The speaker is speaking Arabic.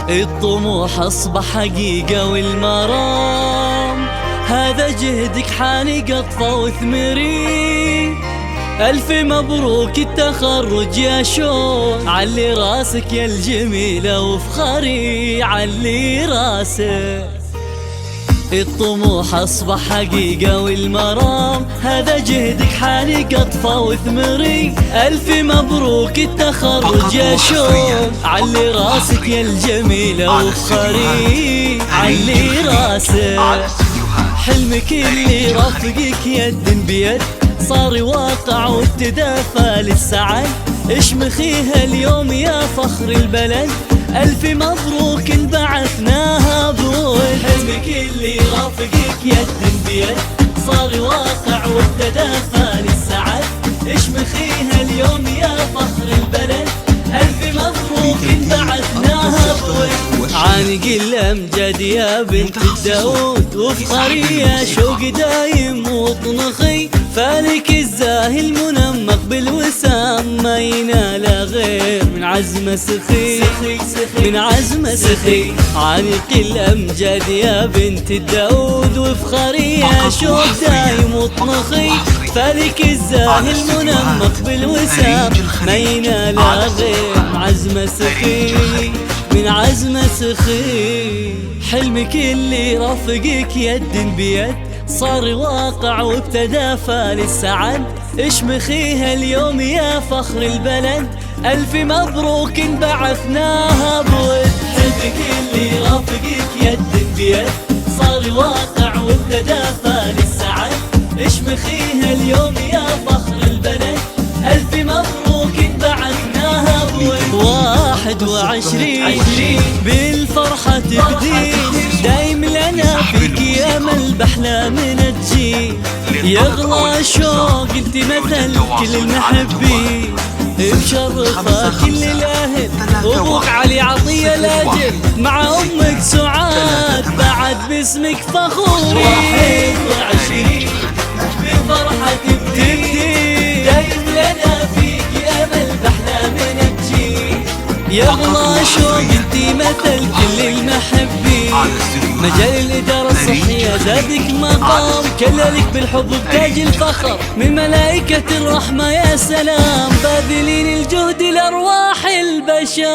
الطموح أصبح حقيقة والمرام هذا جهدك حاني قطفة وثمري. ألف مبروك التخرج يا شون، علي راسك يا الجميلة وفخري علي راسك. الطموح أصبح حقيقة والمرام هذا جهدك حاني قطفة وثمري. ألف مبروك التخرج يا شون، علي راسك يا الجميلة وفخري علي راسك. حلمك اللي رافقك يد بيد صار واقع وابتدى للسعد. اشمخيها اليوم يا فخر البلد، ألف مبروك انبعثناها بود. حلمك اللي رافقك يد بيد صار واقع وابتدى للسعد. اشمخيها اليوم يا فخر البلد، ألف مبروك انبعثناها بود. عانق الأمجد يا بنت الداود وفخري يا شوق دايم واطنخي. فالك الزاهي المنمق بالوسام ما ينال غير من عزم سخي من عزم سخي. عانق الأمجد يا بنت الداود وفخري يا شوق دايم واطنخي. فالك الزاهي المنمق بالوسام ما ينال غير من عزم سخي من عزم سخي. حلمك اللي رافقك يد بيد صار واقع وابتدى للسعد. اشمخيها اليوم يا فخر البلد، ألف مبروك انبعثناها بود. حلمك اللي رافقك يد بيد صار واقع وابتدى للسعد. اشمخيها اليوم يا فخر البلد، ألف مبروك انبعثناها بود. 21 بالفرحة تبدي دايم لنا فيك يا امل باحلامنا تجي. يغلى شوق انت مثل كل المحبين، مشرفة كل الاهل وابوك علي عطية لاجل مع امك سعاد بعد باسمك فخوري. 21 بالفرحة تبدي دايم لنا فيك يا امل باحلامنا تجي. يغلى شوق انتي مثل كل المحبين، مجال الإدارة الصحية زادك مقام. كللك بالحب بتاج الفخر من ملائكة الرحمة يا سلام. باذلين الجهد لأرواح البشر.